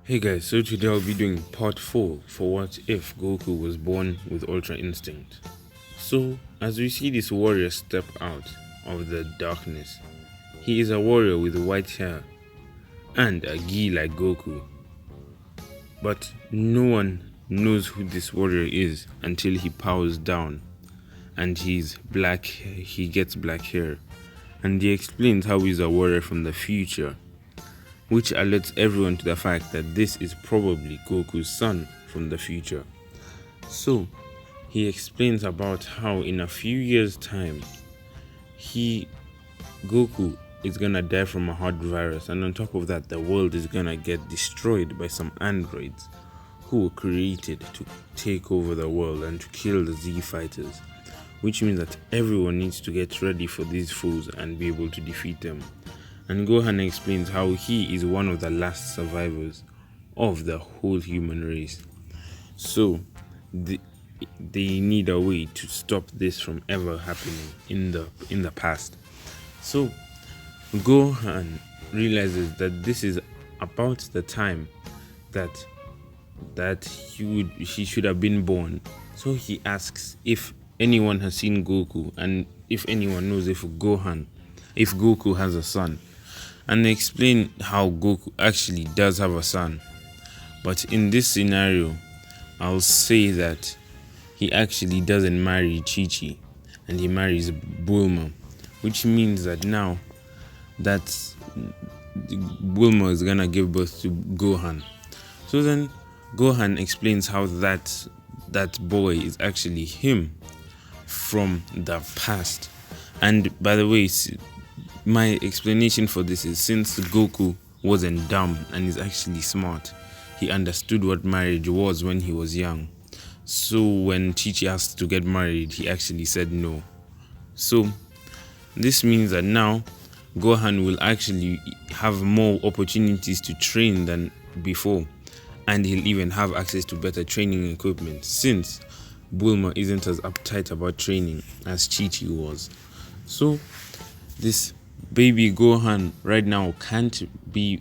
Hey guys, so today I'll be doing part 4 for what if Goku was born with Ultra Instinct. So, as we see this warrior step out of the darkness, he is a warrior with white hair and a gi like Goku. But no one knows who this warrior is until he powers down and he gets black hair. And he explains how he's a warrior from the future, which alerts everyone to the fact that this is probably Goku's son from the future. So, he explains about how in a few years' time, Goku is gonna die from a heart virus, and on top of that, the world is gonna get destroyed by some androids who were created to take over the world and to kill the Z fighters, which means that everyone needs to get ready for these foes and be able to defeat them. And Gohan explains how he is one of the last survivors of the whole human race. So they need a way to stop this from ever happening in the past. So Gohan realizes that this is about the time that he should have been born. So he asks if anyone has seen Goku and if anyone knows if Goku has a son. And they explain how Goku actually does have a son. But in this scenario, I'll say that he actually doesn't marry Chi-Chi and he marries Bulma, which means that now that Bulma is gonna give birth to Gohan. So then Gohan explains how that boy is actually him from the past. And by the way, my explanation for this is since Goku wasn't dumb and is actually smart, he understood what marriage was when he was young. So when Chi-Chi asked to get married, he actually said no. So this means that now Gohan will actually have more opportunities to train than before, and he'll even have access to better training equipment since Bulma isn't as uptight about training as Chi-Chi was. So this baby Gohan right now can't be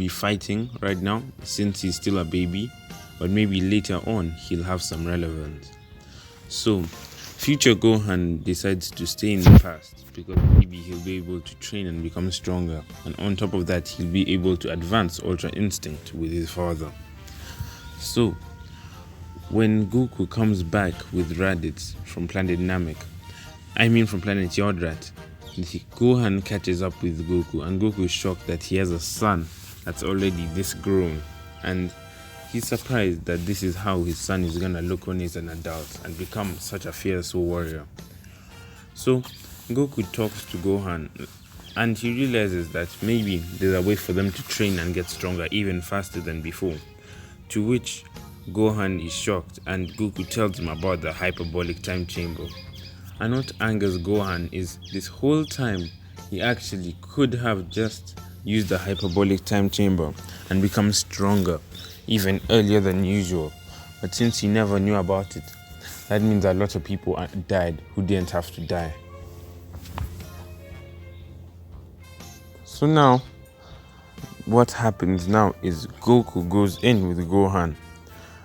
fighting right now since he's still a baby, but maybe later on he'll have some relevance. So future Gohan decides to stay in the past because maybe he'll be able to train and become stronger, and on top of that he'll be able to advance Ultra Instinct with his father. So when Goku comes back with Raditz from planet Yordrat, Gohan catches up with Goku, and Goku is shocked that he has a son that's already this grown, and he's surprised that this is how his son is gonna look when he's an adult and become such a fierce warrior. So Goku talks to Gohan and he realizes that maybe there's a way for them to train and get stronger even faster than before, to which Gohan is shocked and Goku tells him about the hyperbolic time chamber. And what angers Gohan is this whole time he actually could have just used the hyperbolic time chamber and become stronger even earlier than usual. But since he never knew about it, that means a lot of people died who didn't have to die. So now, what happens now is Goku goes in with Gohan,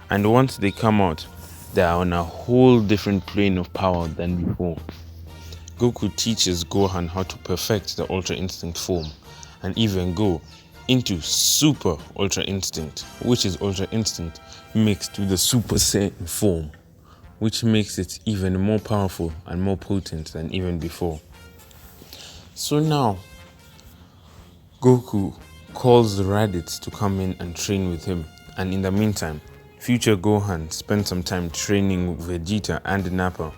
and once they come out, they are on a whole different plane of power than before. Goku teaches Gohan how to perfect the Ultra Instinct form and even go into Super Ultra Instinct, which is Ultra Instinct mixed with the Super Saiyan form, which makes it even more powerful and more potent than even before. So now, Goku calls Raditz to come in and train with him, and in the meantime, future Gohan spent some time training Vegeta and Nappa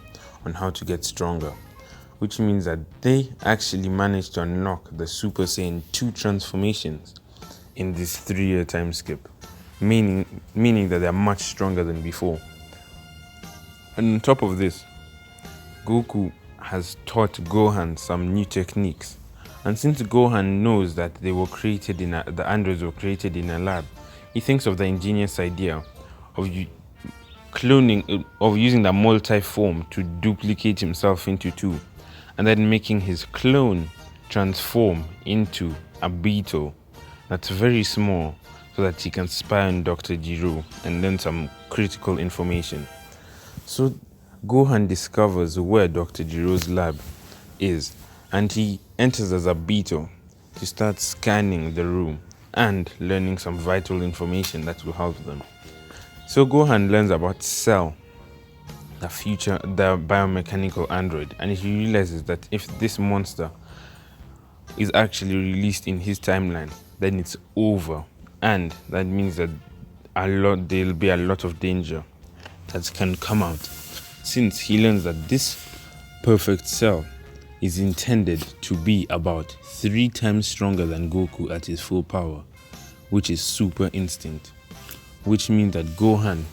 on how to get stronger, which means that they actually managed to unlock the Super Saiyan 2 transformations in this 3-year time skip, meaning that they are much stronger than before. And on top of this, Goku has taught Gohan some new techniques, and since Gohan knows that the androids were created in a lab, he thinks of the ingenious idea of using the multi-form to duplicate himself into 2, and then making his clone transform into a beetle that's very small so that she can spy on Dr. Jiro and learn some critical information. So Gohan discovers where Dr. Jiro's lab is, and he enters as a beetle to start scanning the room and learning some vital information that will help them. So Gohan learns about Cell, the biomechanical android, and he realizes that if this monster is actually released in his timeline, then it's over, and that means that there'll be a lot of danger that can come out, since he learns that this perfect Cell is intended to be about 3 times stronger than Goku at his full power, which is Super Instinct, which means that Gohan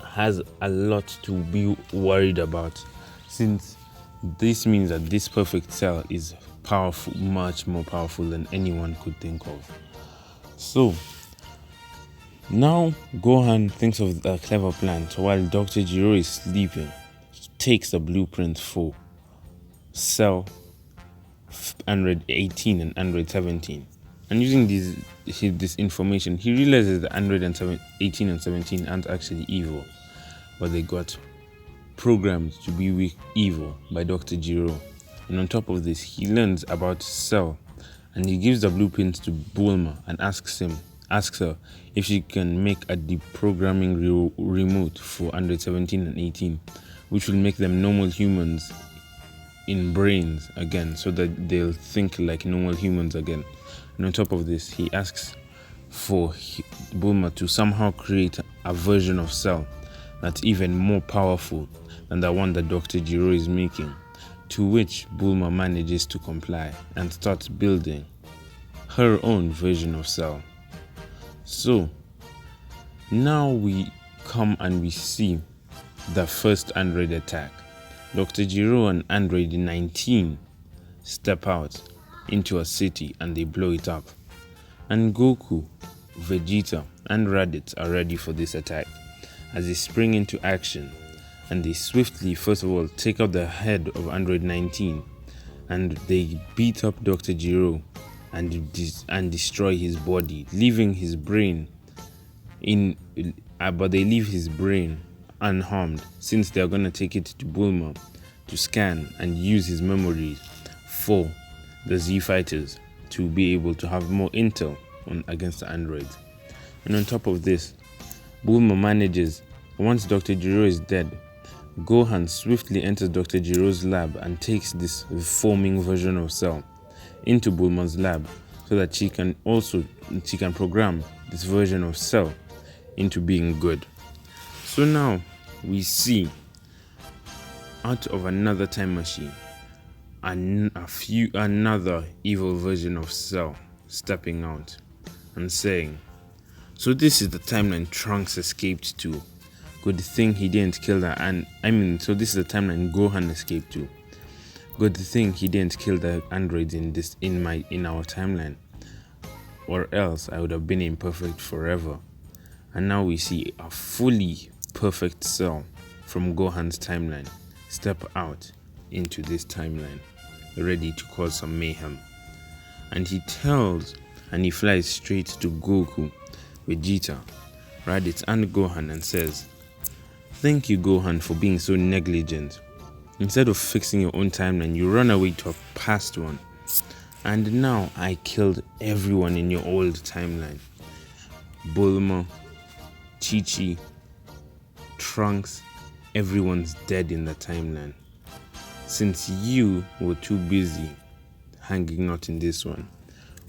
has a lot to be worried about, since this means that this perfect Cell is powerful, much more powerful than anyone could think of. So now Gohan thinks of a clever plan. So while Dr. Jiro is sleeping, he takes the blueprint for Cell Android 18 and Android 17, and using this information, he realizes that Android 18 and 17 aren't actually evil, but they got programmed to be evil by Dr. Jiro. And on top of this, he learns about Cell, and he gives the blueprint to Bulma and asks her if she can make a deprogramming remote for Android 17 and 18, which will make them normal humans in brains again, so that they'll think like normal humans again. And on top of this, he asks for Bulma to somehow create a version of Cell that's even more powerful than the one that Dr. Jiro is making, to which Bulma manages to comply and starts building her own version of Cell. So now we come and we see the first android attack. Dr. Jiro and Android 19 step out into a city and they blow it up. And Goku, Vegeta, and Raditz are ready for this attack as they spring into action, and they swiftly, first of all, take out the head of Android 19, and they beat up Dr. Jiro and destroy his body, leaving his brain but they leave his brain unharmed, since they are going to take it to Bulma to scan and use his memories for the Z fighters to be able to have more intel against the androids. And on top of this, Bulma manages, once Dr. Jiro is dead, Gohan swiftly enters Dr. Jiro's lab and takes this forming version of Cell into Bulma's lab, so that she can program this version of Cell into being good. So now we see, out of another time machine, another evil version of Cell stepping out and saying, so this is the timeline Trunks escaped to. Good thing he didn't kill that. So this is the timeline Gohan escaped to. Good thing he didn't kill the androids in our timeline, or else I would have been imperfect forever. And now we see a fully perfect Cell from Gohan's timeline step out into this timeline, ready to cause some mayhem. And he flies straight to Goku, Vegeta, Raditz, and Gohan and says, "Thank you, Gohan, for being so negligent. Instead of fixing your own timeline, you run away to a past one. And now I killed everyone in your old timeline. Bulma, Chi-Chi, Trunks, everyone's dead in the timeline, since you were too busy hanging out in this one,"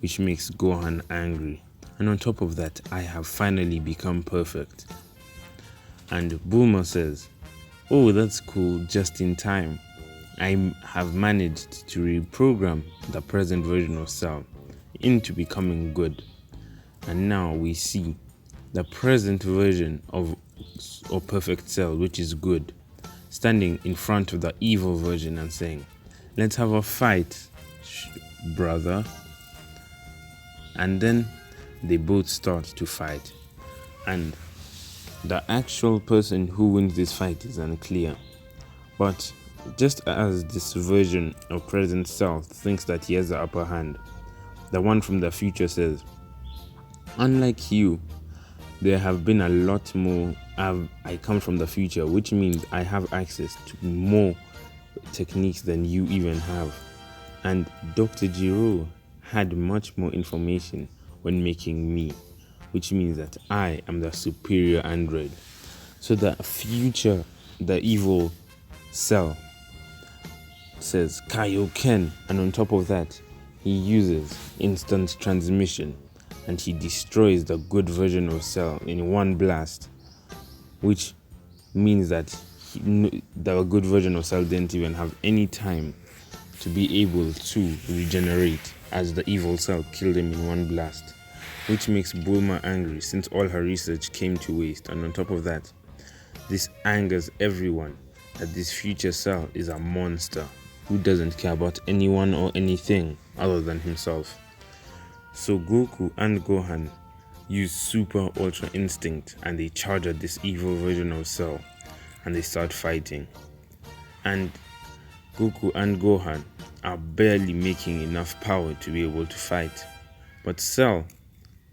which makes Gohan angry. And on top of that, I have finally become perfect. And Bulma says, "Oh, that's cool, just in time. I have managed to reprogram the present version of Cell into becoming good." And now we see the present version of perfect Cell, which is good, standing in front of the evil version and saying, "Let's have a fight, brother." And then they both start to fight, and the actual person who wins this fight is unclear. But just as this version of present Cell thinks that he has the upper hand, the one from the future says, Unlike you, there have been a lot more. I come from the future, which means I have access to more techniques than you even have. And Dr. Giro had much more information when making me, which means that I am the superior android. So the evil Cell says Kaioken, and on top of that, he uses instant transmission and he destroys the good version of Cell in one blast, which means that the good version of Cell didn't even have any time to be able to regenerate, as the evil Cell killed him in one blast, which makes Bulma angry since all her research came to waste. And on top of that, this angers everyone that this future Cell is a monster who doesn't care about anyone or anything other than himself. So Goku and Gohan use Super Ultra Instinct and they charge at this evil version of Cell and they start fighting. And Goku and Gohan are barely making enough power to be able to fight. But Cell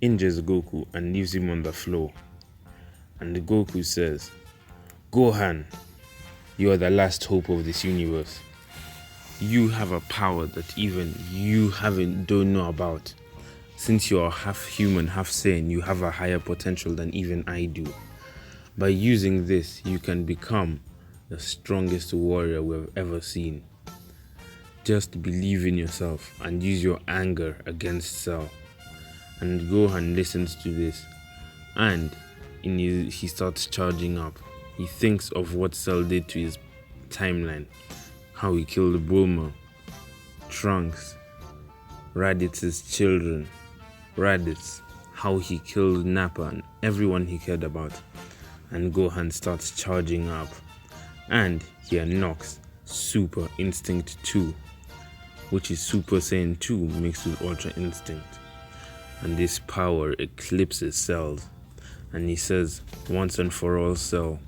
injures Goku and leaves him on the floor. And Goku says, "Gohan, you are the last hope of this universe. You have a power that even you don't know about. Since you are half human, half Saiyan, you have a higher potential than even I do. By using this, you can become the strongest warrior we've ever seen. Just believe in yourself and use your anger against Cell." And Gohan listens to this and he starts charging up. He thinks of what Cell did to his timeline, how he killed Bulma, Trunks, Raditz's children, Raditz, how he killed Nappa and everyone he cared about. And Gohan starts charging up and he unlocks Super Instinct 2, which is Super Saiyan 2 mixed with Ultra Instinct. And this power eclipses Cell's. And he says, "Once and for all, Cell,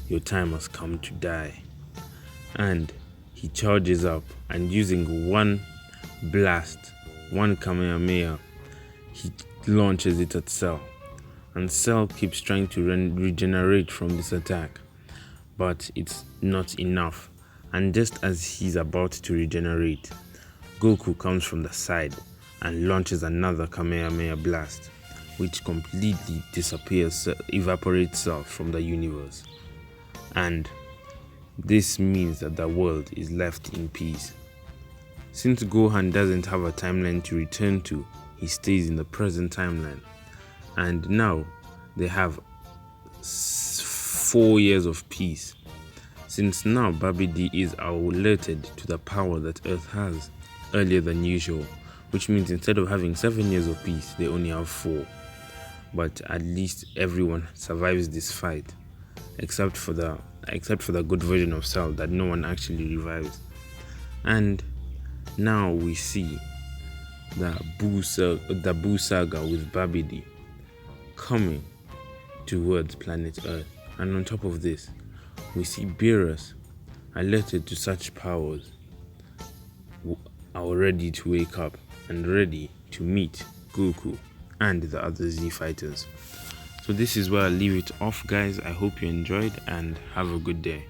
your time has come to die." And he charges up and using one blast, one Kamehameha, he launches it at Cell. And Cell keeps trying to regenerate from this attack, but it's not enough. And just as he's about to regenerate, Goku comes from the side and launches another Kamehameha blast, which completely evaporates Cell from the universe. And this means that the world is left in peace. Since Gohan doesn't have a timeline to return to, he stays in the present timeline. And now they have 4 years of peace. Since now Babidi is alerted to the power that Earth has earlier than usual, which means instead of having 7 years of peace, they only have 4. But at least everyone survives this fight, except for the good version of Cell that no one actually revives. And now we see the Buu saga with Babidi coming towards planet Earth. And on top of this, we see Beerus, alerted to such powers, are ready to wake up and ready to meet Goku and the other Z fighters. So this is where I'll leave it off, guys. I hope you enjoyed and have a good day.